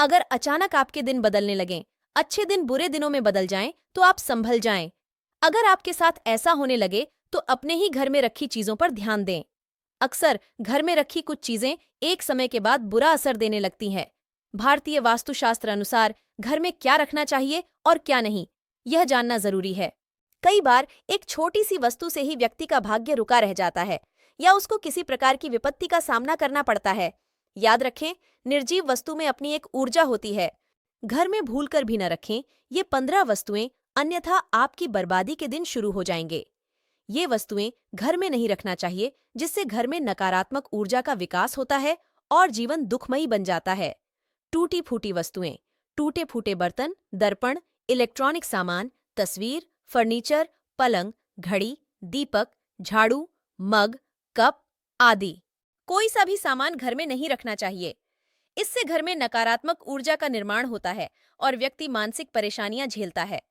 अगर अचानक आपके दिन बदलने लगें, अच्छे दिन बुरे दिनों में बदल जाएं, तो आप संभल जाएं। अगर आपके साथ ऐसा होने लगे तो अपने ही घर में रखी चीजों पर ध्यान दें। अक्सर घर में रखी कुछ चीजें एक समय के बाद बुरा असर देने लगती हैं। भारतीय वास्तुशास्त्र अनुसार घर में क्या रखना चाहिए और क्या नहीं, यह जानना जरूरी है। कई बार एक छोटी सी वस्तु से ही व्यक्ति का भाग्य रुका रह जाता है या उसको किसी प्रकार की विपत्ति का सामना करना पड़ता है। याद रखें, निर्जीव वस्तु में अपनी एक ऊर्जा होती है। घर में भूलकर भी न रखें ये 15 वस्तुएं, अन्यथा आपकी बर्बादी के दिन शुरू हो जाएंगे। ये वस्तुएं घर में नहीं रखना चाहिए जिससे घर में नकारात्मक ऊर्जा का विकास होता है और जीवन दुखमयी बन जाता है। टूटी फूटी वस्तुएं, टूटे फूटे बर्तन, दर्पण, इलेक्ट्रॉनिक सामान, तस्वीर, फर्नीचर, पलंग, घड़ी, दीपक, झाड़ू, मग, कप आदि। कोई सा भी सामान घर में नहीं रखना चाहिए। इससे घर में नकारात्मक ऊर्जा का निर्माण होता है और व्यक्ति मानसिक परेशानियां झेलता है।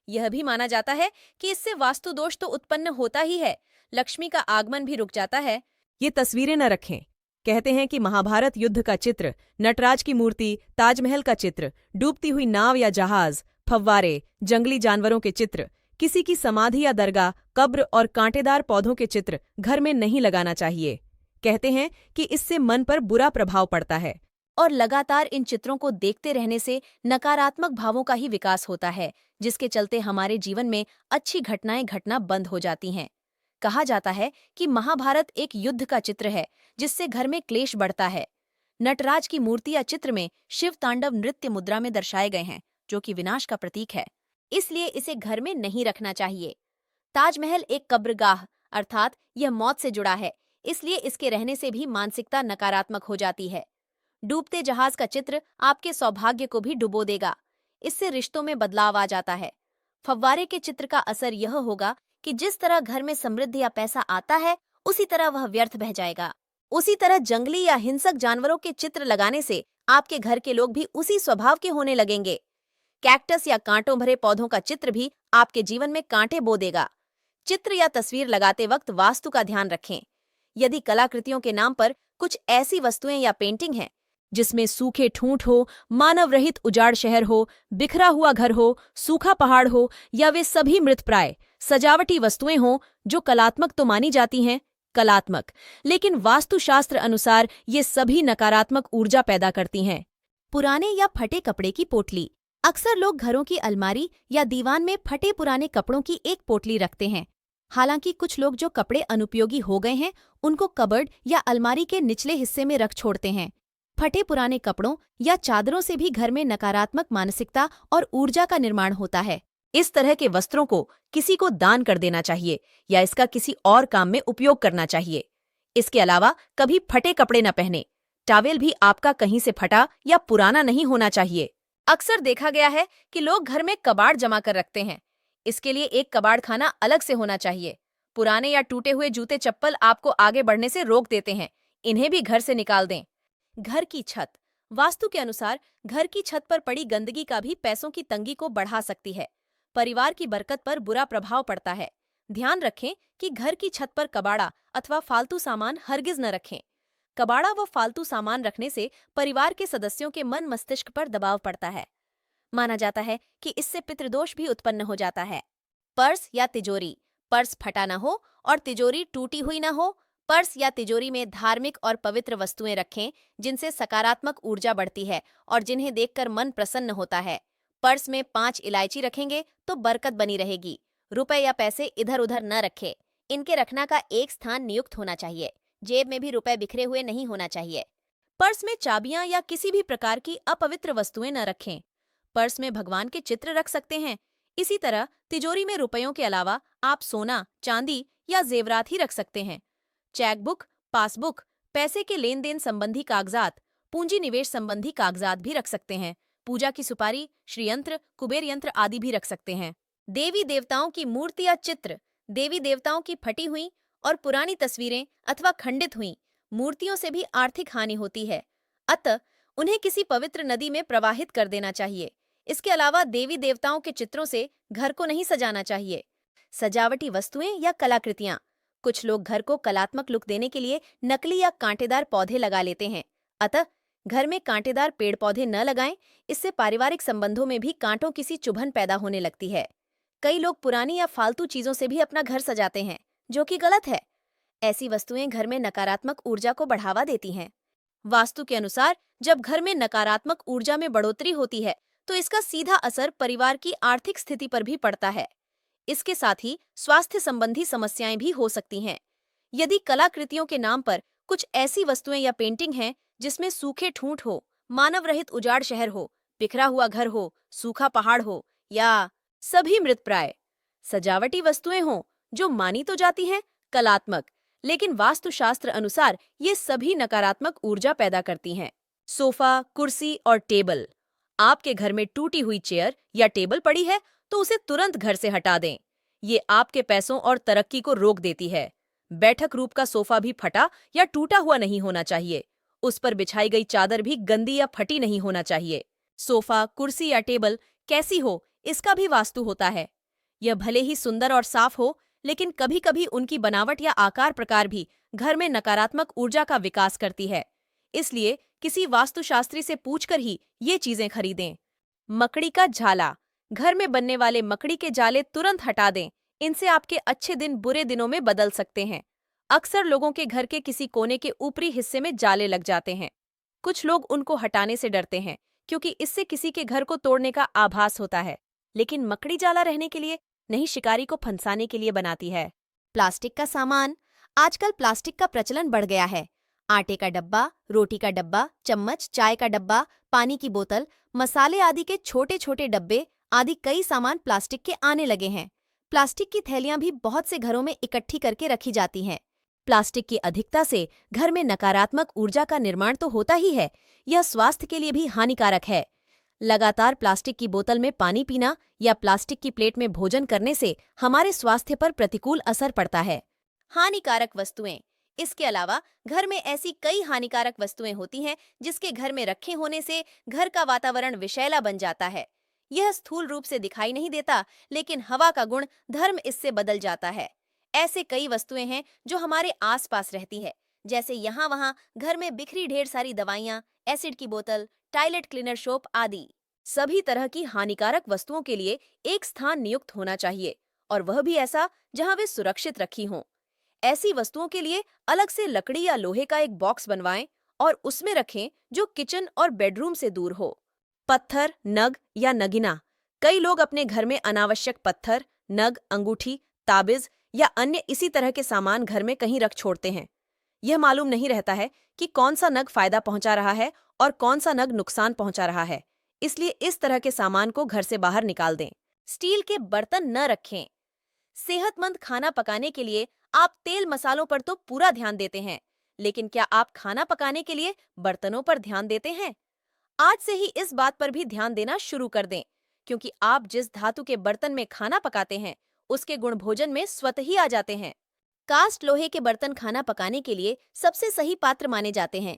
यह भी माना जाता है कि इससे वास्तु दोष तो उत्पन्न होता ही है, लक्ष्मी का आगमन भी रुक जाता है। ये तस्वीरें न रखें। कहते हैं कि महाभारत युद्ध का चित्र, नटराज की मूर्ति, ताजमहल का चित्र, डूबती हुई नाव या जहाज, फव्वारे, जंगली जानवरों के चित्र, किसी की समाधि या दरगाह, कब्र और कांटेदार पौधों के चित्र घर में नहीं लगाना चाहिए। कहते हैं कि इससे मन पर बुरा प्रभाव पड़ता है और लगातार इन चित्रों को देखते रहने से नकारात्मक भावों का ही विकास होता है, जिसके चलते हमारे जीवन में अच्छी घटनाएं घटना बंद हो जाती हैं। कहा जाता है कि महाभारत एक युद्ध का चित्र है जिससे घर में क्लेश बढ़ता है। नटराज की मूर्ति या चित्र में शिव तांडव नृत्य मुद्रा में दर्शाए गए हैं, जो कि विनाश का प्रतीक है, इसलिए इसे घर में नहीं रखना चाहिए। ताजमहल एक कब्रगाह अर्थात यह मौत से जुड़ा है, इसलिए इसके रहने से भी मानसिकता नकारात्मक हो जाती है। डूबते जहाज का चित्र आपके सौभाग्य को भी डुबो देगा, इससे रिश्तों में बदलाव आ जाता है। फव्वारे के चित्र का असर यह होगा कि जिस तरह घर में समृद्धि या पैसा आता है, उसी तरह वह व्यर्थ बह जाएगा। उसी तरह जंगली या हिंसक जानवरों के चित्र लगाने से आपके घर के लोग भी उसी स्वभाव के होने लगेंगे। कैक्टस या कांटों भरे पौधों का चित्र भी आपके जीवन में कांटे बो देगा। चित्र या तस्वीर लगाते वक्त वास्तु का ध्यान रखें। यदि कलाकृतियों के नाम पर कुछ ऐसी वस्तुएं या पेंटिंग हैं जिसमें सूखे ठूंठ हो, मानव रहित उजाड़ शहर हो, बिखरा हुआ घर हो, सूखा पहाड़ हो या वे सभी मृतप्राय सजावटी वस्तुएं हो जो कलात्मक तो मानी जाती हैं, कलात्मक, लेकिन वास्तुशास्त्र अनुसार ये सभी नकारात्मक ऊर्जा पैदा करती हैं। पुराने या फटे कपड़े की पोटली। अक्सर लोग घरों की अलमारी या दीवान में फटे पुराने कपड़ों की एक पोटली रखते हैं। हालांकि कुछ लोग जो कपड़े अनुपयोगी हो गए हैं उनको कबर्ड या अलमारी के निचले हिस्से में रख छोड़ते हैं। फटे पुराने कपड़ों या चादरों से भी घर में नकारात्मक मानसिकता और ऊर्जा का निर्माण होता है। इस तरह के वस्त्रों को किसी को दान कर देना चाहिए या इसका किसी और काम में उपयोग करना चाहिए। इसके अलावा कभी फटे कपड़े न पहने। टॉवेल भी आपका कहीं से फटा या पुराना नहीं होना चाहिए। अक्सर देखा गया है कि लोग घर में कबाड़ जमा कर रखते हैं। इसके लिए एक कबाड़ खाना अलग से होना चाहिए। पुराने या टूटे हुए जूते चप्पल आपको आगे बढ़ने से रोक देते हैं, इन्हें भी घर से निकाल दें। घर की छत। वास्तु के अनुसार घर की छत पर पड़ी गंदगी का भी पैसों की तंगी को बढ़ा सकती है, परिवार की बरकत पर बुरा प्रभाव पड़ता है। ध्यान रखें कि घर की छत पर कबाड़ा अथवा फालतू सामान हरगिज न रखें। कबाड़ा व फालतू सामान रखने से परिवार के सदस्यों के मन मस्तिष्क पर दबाव पड़ता है। माना जाता है कि इससे पितृदोष भी उत्पन्न हो जाता है। पर्स या तिजोरी। पर्स फटा न हो और तिजोरी टूटी हुई न हो। पर्स या तिजोरी में धार्मिक और पवित्र वस्तुएं रखें जिनसे सकारात्मक ऊर्जा बढ़ती है और जिन्हें देखकर मन प्रसन्न होता है। पर्स में 5 इलायची रखेंगे तो बरकत बनी रहेगी। रुपए या पैसे इधर उधर न रखें। इनके रखना का एक स्थान नियुक्त होना चाहिए। जेब में भी रुपए बिखरे हुए नहीं होना चाहिए। पर्स में चाबियां या किसी भी प्रकार की अपवित्र वस्तुएं न रखें। पर्स में भगवान के चित्र रख सकते हैं। इसी तरह तिजोरी में रुपयों के अलावा आप सोना, चांदी या जेवरात ही रख सकते हैं। चेकबुक, पासबुक, पैसे के लेन देन संबंधी कागजात, पूंजी निवेश संबंधी कागजात भी रख सकते हैं। पूजा की सुपारी, श्रीयंत्र, कुबेर यंत्र आदि भी रख सकते हैं। देवी देवताओं की मूर्ति या चित्र। देवी देवताओं की फटी हुई और पुरानी तस्वीरें अथवा खंडित हुई मूर्तियों से भी आर्थिक हानि होती है, अतः उन्हें किसी पवित्र नदी में प्रवाहित कर देना चाहिए। इसके अलावा देवी देवताओं के चित्रों से घर को नहीं सजाना चाहिए। सजावटी वस्तुएं या कलाकृतियां। कुछ लोग घर को कलात्मक लुक देने के लिए नकली या कांटेदार पौधे लगा लेते हैं, अतः घर में कांटेदार पेड़ पौधे न लगाएं, इससे पारिवारिक संबंधों में भी कांटों की सी चुभन पैदा होने लगती है। कई लोग पुरानी या फालतू चीजों से भी अपना घर सजाते हैं, जो कि गलत है। ऐसी वस्तुएं घर में नकारात्मक ऊर्जा को बढ़ावा देती हैं। वास्तु के अनुसार जब घर में नकारात्मक ऊर्जा में बढ़ोतरी होती है, तो इसका सीधा असर परिवार की आर्थिक स्थिति पर भी पड़ता है। इसके साथ ही स्वास्थ्य संबंधी समस्याएं भी हो सकती हैं। यदि कलाकृतियों के नाम पर कुछ ऐसी वस्तुएं या पेंटिंग हैं जिसमें सूखे ठूंठ हो, मानव रहित उजाड़ शहर हो, बिखरा हुआ घर हो, सूखा पहाड़ हो या सभी मृतप्राय सजावटी वस्तुएं हों जो मानी तो जाती हैं कलात्मक, लेकिन वास्तुशास्त्र अनुसार ये सभी नकारात्मक ऊर्जा पैदा करती हैं। सोफा, कुर्सी और टेबल। आपके घर में टूटी हुई चेयर या टेबल पड़ी है तो उसे तुरंत घर से हटा दें। ये आपके पैसों और तरक्की को रोक देती है। बैठक रूप का सोफा भी फटा या टूटा हुआ नहीं होना चाहिए। उस पर बिछाई गई चादर भी गंदी या फटी नहीं होना चाहिए। सोफा, कुर्सी या टेबल कैसी हो, इसका भी वास्तु होता है। यह भले ही सुंदर और साफ हो, लेकिन कभी कभी उनकी बनावट या आकार प्रकार भी घर में नकारात्मक ऊर्जा का विकास करती है। इसलिए किसी वास्तुशास्त्री से पूछकर ही ये चीजें खरीदें। मकड़ी का झाला। घर में बनने वाले मकड़ी के जाले तुरंत हटा दें। इनसे आपके अच्छे दिन बुरे दिनों में बदल सकते हैं। अक्सर लोगों के घर के किसी कोने के ऊपरी हिस्से में जाले लग जाते हैं। कुछ लोग उनको हटाने से डरते हैं, क्योंकि इससे किसी के घर को तोड़ने का आभास होता है। लेकिन मकड़ी जाला रहने के लिए नहीं, शिकारी को फंसाने के लिए बनाती है। प्लास्टिक का सामान। आजकल प्लास्टिक का प्रचलन बढ़ गया है। आटे का डब्बा, रोटी का डब्बा, चम्मच, चाय का डब्बा, पानी की बोतल, मसाले आदि के छोटे छोटे डब्बे आदि कई सामान प्लास्टिक के आने लगे हैं। प्लास्टिक की थैलियां भी बहुत से घरों में इकट्ठी करके रखी जाती हैं। प्लास्टिक की अधिकता से घर में नकारात्मक ऊर्जा का निर्माण तो होता ही है, यह स्वास्थ्य के लिए भी हानिकारक है। लगातार प्लास्टिक की बोतल में पानी पीना या प्लास्टिक की प्लेट में भोजन करने से हमारे स्वास्थ्य पर प्रतिकूल असर पड़ता है। हानिकारक वस्तुएं। इसके अलावा घर में ऐसी कई हानिकारक वस्तुएं होती हैं जिसके घर में रखे होने से घर का वातावरण विषैला बन जाता है। यह स्थूल रूप से दिखाई नहीं देता, लेकिन हवा का गुण धर्म इससे बदल जाता है। ऐसे कई वस्तुएं हैं जो हमारे आसपास रहती है, जैसे यहाँ वहाँ घर में बिखरी ढेर सारी दवाइयाँ, एसिड की बोतल, टॉयलेट क्लीनर सोप आदि। सभी तरह की हानिकारक वस्तुओं के लिए एक स्थान नियुक्त होना चाहिए, और वह भी ऐसा जहां वे सुरक्षित रखी हों। ऐसी वस्तुओं के लिए अलग से लकड़ी या लोहे का एक बॉक्स बनवाएं और उसमें रखें जो किचन और बेडरूम से दूर हो। पत्थर, नग या नगीना। कई लोग अपने घर में अनावश्यक पत्थर, नग, अंगूठी, ताबिज या अन्य इसी तरह के सामान घर में कहीं रख छोड़ते हैं। यह मालूम नहीं रहता है कि कौन सा नग फायदा पहुंचा रहा है और कौन सा नग नुकसान पहुंचा रहा है, इसलिए इस तरह के सामान को घर से बाहर निकाल दें। स्टील के बर्तन न रखें। सेहतमंद खाना पकाने के लिए आप तेल मसालों पर तो पूरा ध्यान देते हैं, लेकिन क्या आप खाना पकाने के लिए बर्तनों पर ध्यान देते हैं? आज से ही इस बात पर भी ध्यान देना शुरू कर दें, क्योंकि आप जिस धातु के बर्तन में खाना पकाते हैं उसके गुण भोजन में स्वतः ही आ जाते हैं। कास्ट लोहे के बर्तन खाना पकाने के लिए सबसे सही पात्र माने जाते हैं।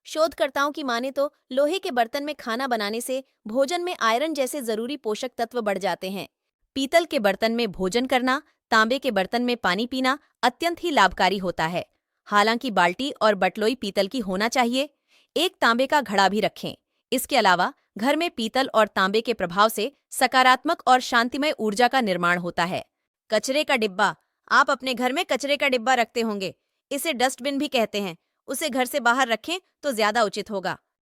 शोधकर्ताओं की माने तो लोहे के बर्तन में खाना बनाने से भोजन में आयरन जैसे जरूरी पोषक तत्व बढ़ जाते हैं। पीतल के बर्तन में भोजन करना, तांबे के बर्तन में पानी पीना अत्यंत ही लाभकारी होता है। हालांकि बाल्टी और बटलोई पीतल की होना चाहिए। एक तांबे का घड़ा भी रखें। इसके अलावा घर में पीतल और तांबे के प्रभाव से सकारात्मक और शांतिमय ऊर्जा का निर्माण होता है। कचरे का डिब्बा। आप अपने घर में कचरे का डिब्बा रखते होंगे, इसे डस्टबिन भी कहते हैं। उसे घर से बाहर रखें तो ज्यादा उचित होगा।